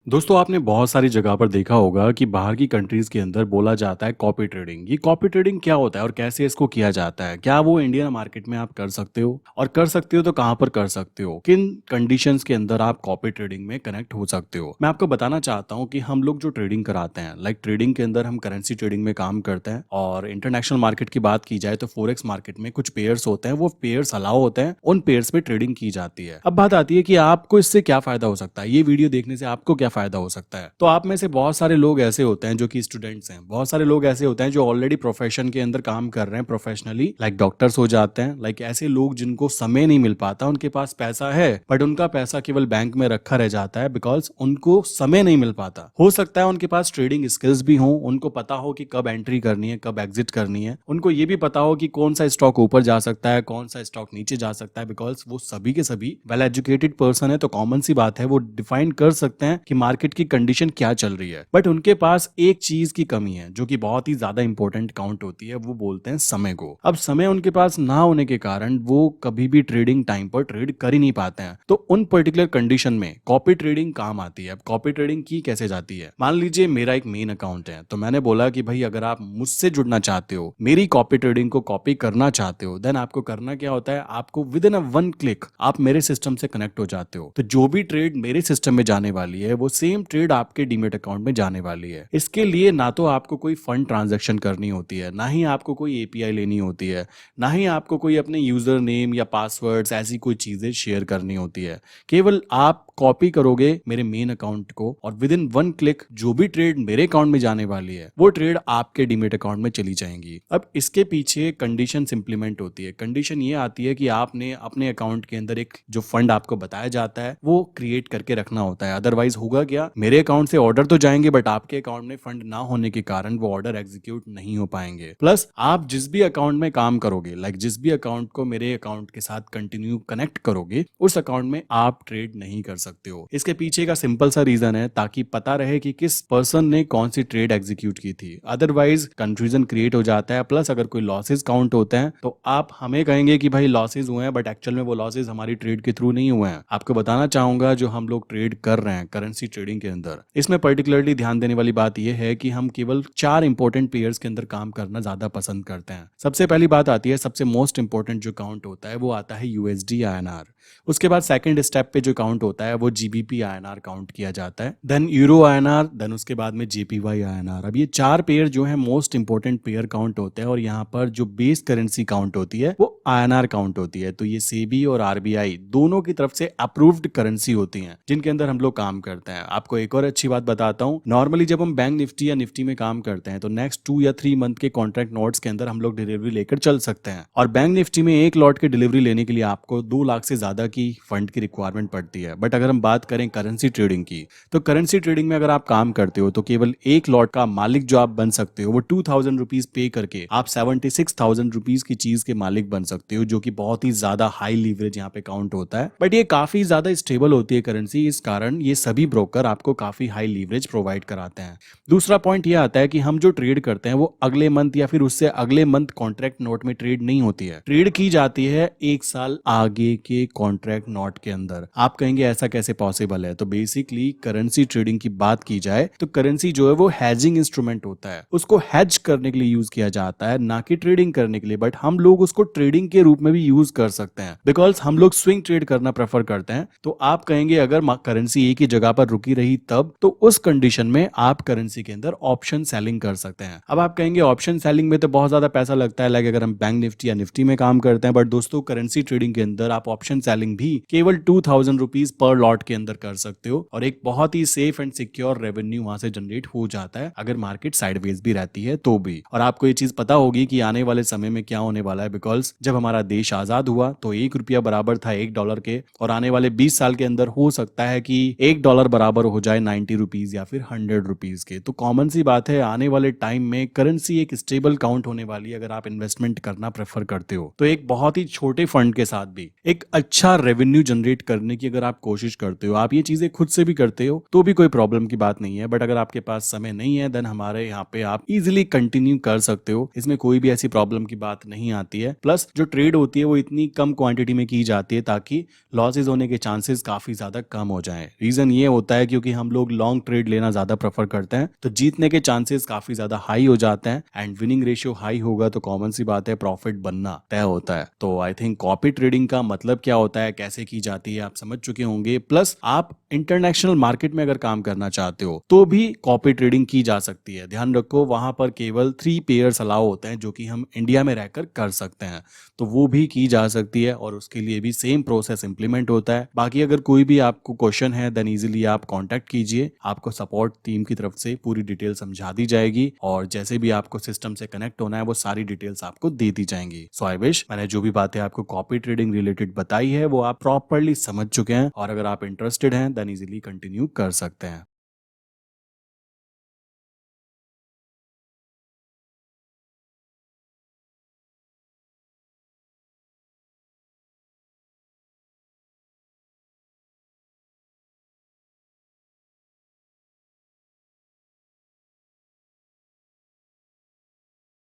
दोस्तों आपने बहुत सारी जगह पर देखा होगा कि बाहर की कंट्रीज के अंदर बोला जाता है कॉपी ट्रेडिंग। ये कॉपी ट्रेडिंग क्या होता है और कैसे इसको किया जाता है? क्या वो इंडियन मार्केट में आप कर सकते हो? और कर सकते हो तो कहाँ पर कर सकते हो? किन कंडीशंस के अंदर आप कॉपी ट्रेडिंग में कनेक्ट हो सकते हो? मैं आपको बताना चाहता हूँ कि हम लोग जो ट्रेडिंग कराते हैं, लाइक ट्रेडिंग के अंदर हम करेंसी ट्रेडिंग में काम करते हैं। और इंटरनेशनल मार्केट की बात की जाए तो फोरेक्स मार्केट में कुछ पेयर्स होते हैं, वो पेयर्स अलाउ होते हैं, उन पेयर्स में ट्रेडिंग की जाती है। अब बात आती है कि आपको इससे क्या फायदा हो सकता है, ये वीडियो देखने से आपको क्या फायदा हो सकता है। तो आप में से बहुत सारे लोग ऐसे होते हैं जो कि स्टूडेंट्स हैं, बहुत सारे लोग ऐसे होते हैं जो ऑलरेडी प्रोफेशन के अंदर काम कर रहे हैं प्रोफेशनली, लाइक डॉक्टर्स हो जाते हैं, लाइक ऐसे लोग जिनको समय नहीं मिल पाता, उनके पास पैसा है बट उनका पैसा केवल बैंक में रखा रह जाता है बिकॉज उनको समय नहीं मिल पाता। हो सकता है उनके पास ट्रेडिंग स्किल्स भी हो, उनको पता हो कि कब एंट्री करनी है, कब एग्जिट करनी है, उनको ये भी पता हो कि कौन सा स्टॉक ऊपर जा सकता है, कौन सा स्टॉक नीचे जा सकता है, बिकॉज वो सभी के सभी वेल एजुकेटेड पर्सन है। तो कॉमन सी बात है, वो डिफाइन कर सकते हैं कि मार्केट की कंडीशन क्या चल रही है। बट उनके पास एक चीज की कमी है जो कि बहुत ही ज्यादा इंपॉर्टेंट काउंट होती है, वो बोलते हैं समय को। अब समय उनके पास ना होने के कारण वो कभी भी ट्रेडिंग टाइम पर ट्रेड कर ही नहीं पाते हैं। तो उन पर्टिकुलर कंडीशन में कॉपी ट्रेडिंग काम आती है। अब कॉपी ट्रेडिंग की कैसे जाती है? मान लीजिए मेरा एक मेन अकाउंट है, तो मैंने बोला कि भाई अगर आप मुझसे जुड़ना चाहते हो, मेरी कॉपी ट्रेडिंग को कॉपी करना चाहते हो, देन आपको करना क्या होता है, आपको with in a one click आप मेरे सिस्टम से कनेक्ट हो जाते हो। तो जो भी ट्रेड मेरे सिस्टम में जाने वाली है, वो सेम ट्रेड आपके डीमेट अकाउंट में जाने वाली है। इसके लिए ना तो आपको कोई फंड ट्रांजैक्शन करनी होती है, ना ही आपको कोई एपीआई लेनी होती है, ना ही आपको कोई अपने यूजर नेम या पासवर्ड्स ऐसी कोई चीजें शेयर करनी होती है। केवल आप कॉपी करोगे मेरे मेन अकाउंट को और विद इन वन क्लिक जो भी ट्रेड मेरे अकाउंट में जाने वाली है, वो ट्रेड आपके डीमेट अकाउंट में चली जाएंगी। अब इसके पीछे कंडीशन इंप्लीमेंट होती है। कंडीशन ये आती है कि आपने अपने अकाउंट के अंदर एक जो फंड आपको बताया जाता है वो क्रिएट करके रखना होता है। अदरवाइज होगा क्या, मेरे अकाउंट से ऑर्डर तो जाएंगे बट आपके अकाउंट में फंड ना होने के कारण वो ऑर्डर एग्जीक्यूट नहीं हो पाएंगे। प्लस आप जिस भी अकाउंट में काम करोगे, लाइक जिस भी अकाउंट को मेरे अकाउंट के साथ कंटिन्यू कनेक्ट करोगे, उस अकाउंट में आप ट्रेड नहीं कर सकते हो। इसके पीछे का सिंपल सा रीजन है, ताकि पता रहे कि किस पर्सन ने कौन सी ट्रेड एग्जीक्यूट की थी। अदरवाइज कंफ्यूजन क्रिएट हो जाता है। प्लस अगर कोई लॉसेज काउंट होते हैं तो आप हमें कहेंगे कि भाई लॉसेज हुए हैं, बट एक्चुअल में वो लॉसेज हमारी ट्रेड के थ्रू नहीं हुए हैं। आपको बताना चाहूंगा जो हम लोग ट्रेड कर रहे हैं करेंसी ट्रेडिंग के अंदर, इसमें पर्टिकुलरली ध्यान देने वाली बात यह है कि हम केवल 4 इंपॉर्टेंट पेयर्स के अंदर काम करना ज्यादा पसंद करते हैं। सबसे पहली बात आती है, सबसे मोस्ट इंपॉर्टेंट जो काउंट होता है वो आता है यूएसडी आईएनआर। उसके बाद सेकंड स्टेप पे जो काउंट होता है वो जीबीपी आईएनआर काउंट किया जाता है, देन यूरो आईएनआर, देन उसके बाद में जेपीवाई आईएनआर। अब ये 4 पेयर जो है मोस्ट इंपॉर्टेंट पेयर काउंट होते हैं और यहाँ पर जो बेस करेंसी काउंट होती है वो आईएनआर काउंट होती है। तो ये सेबी और आरबीआई दोनों की तरफ से अप्रूव्ड करेंसी होती हैं जिनके अंदर हम लोग काम करते हैं। आपको एक और अच्छी बात बताता हूँ, नॉर्मली जब हम बैंक निफ्टी या निफ्टी में काम करते हैं तो नेक्स्ट 2 या 3 मंथ के कॉन्ट्रैक्ट नोट्स के अंदर हम लोग डिलीवरी लेकर चल सकते हैं। और बैंक निफ्टी में एक लॉट की डिलीवरी लेने के लिए आपको 2 लाख से ज्यादा की फंड की रिक्वायरमेंट पड़ती है। बट अगर हम बात करें करेंसी ट्रेडिंग की, तो करेंसी ट्रेडिंग में अगर आप काम करते हो तो केवल एक लॉट का मालिक जो आप बन सकते हो, वो 2000 रुपीज पे करके आप 76,000 रुपीज की चीज के मालिक बन सकते हो, जो कि बहुत ही ज्यादा हाई लीवरेज यहाँ पे काउंट होता है। बट ये काफी ज्यादा स्टेबल होती है करेंसी, इस कारण ये सभी ब्रोकर आपको काफी हाई लीवरेज प्रोवाइड कराते हैं। दूसरा पॉइंट ये आता है कि हम जो ट्रेड करते हैं वो अगले मंथ या फिर उससे अगले मंथ कॉन्ट्रैक्ट नोट में ट्रेड नहीं होती है, ट्रेड की जाती है 1 साल आगे के कॉन्ट्रैक्ट नोट के अंदर। आप कहेंगे ऐसा कैसे पॉसिबल है? तो बेसिकली करेंसी ट्रेडिंग की बात की जाए तो करेंसी जो है वो हैजिंग इंस्ट्रूमेंट होता है, उसको हैज करने के लिए यूज किया जाता है, ना कि ट्रेडिंग करने के लिए। बट हम लोग उसको ट्रेडिंग के रूप में भी यूज कर सकते हैं बिकॉज हम लोग स्विंग ट्रेड करना प्रेफर करते हैं। तो आप कहेंगे अगर करेंसी एक ही जगह पर रुकी रही तब, तो उस कंडीशन में आप करेंसी के अंदर ऑप्शन सेलिंग कर सकते हैं। अब आप कहेंगे ऑप्शन सेलिंग में तो बहुत ज्यादा पैसा लगता है, लाइक अगर हम बैंक निफ्टी या निफ्टी में काम करते हैं। बट दोस्तों करेंसी ट्रेडिंग के अंदर आप ऑप्शन सेलिंग भी केवल 2000 रुपीज पर लॉट के अंदर कर सकते हो और एक बहुत ही सेफ एंड सिक्योर रेवेन्यू वहां से जनरेट हो जाता है, अगर मार्केट साइडवेज भी रहती है तो भी। और आपको ये चीज पता होगी कि आने वाले समय में क्या होने वाला है, बिकॉज जब हमारा देश आजाद हुआ तो 1 रुपया बराबर था $1 के, और आने वाले 20 साल के अंदर हो सकता है कि $1 बराबर हो जाए 90 रुपीज या फिर 100 रुपीज के। तो कॉमन सी बात है, आने वाले टाइम में करेंसी एक स्टेबल काउंट होने वाली है अगर आप इन्वेस्टमेंट करना प्रेफर करते हो। तो एक बहुत ही छोटे फंड के साथ भी एक अच्छा रेवेन्यू जनरेट करने की अगर आप कोशिश करते हो, आप ये चीजें खुद से भी करते हो तो भी कोई प्रॉब्लम की बात नहीं है। बट अगर आपके पास समय नहीं है देन हमारे यहाँ पे आप इजिली कंटिन्यू कर सकते हो, इसमें कोई भी ऐसी प्रॉब्लम की बात नहीं आती है। प्लस जो ट्रेड होती है वो इतनी कम क्वांटिटी में की जाती है ताकि लॉसेज होने के चांसेस काफी ज्यादा कम हो जाएं। रीजन ये होता है क्योंकि हम लोग लॉन्ग ट्रेड लेना ज्यादा प्रेफर करते हैं, तो जीतने के चांसेस काफी ज्यादा हाई हो जाते हैं एंड विनिंग रेशियो हाई होगा तो कॉमन सी बात है प्रॉफिट बनना तय होता है। तो आई थिंक कॉपी ट्रेडिंग का मतलब क्या होता है, कैसे की जाती है, आप समझ चुके होंगे। प्लस आप इंटरनेशनल मार्केट में अगर काम करना चाहते हो तो भी कॉपी ट्रेडिंग की जा सकती है। ध्यान रखो वहां पर केवल 3 पेयर्स अलाउ होते हैं जो कि हम इंडिया में रहकर कर सकते हैं, तो वो भी की जा सकती है और उसके लिए भी सेम प्रोसेस इंप्लीमेंट होता है। बाकी अगर कोई भी आपको क्वेश्चन है देन इजीली आप कांटेक्ट कीजिए, आपको सपोर्ट टीम की तरफ से पूरी डिटेल समझा दी जाएगी और जैसे भी आपको सिस्टम से कनेक्ट होना है वो सारी डिटेल्स आपको दे दी जाएंगी। सो आई विश मैंने जो भी बातें आपको कॉपी ट्रेडिंग रिलेटेड बताई है वो आप प्रॉपरली समझ चुके हैं और अगर आप इंटरेस्टेड हैं देन इजीली कंटिन्यू कर सकते हैं।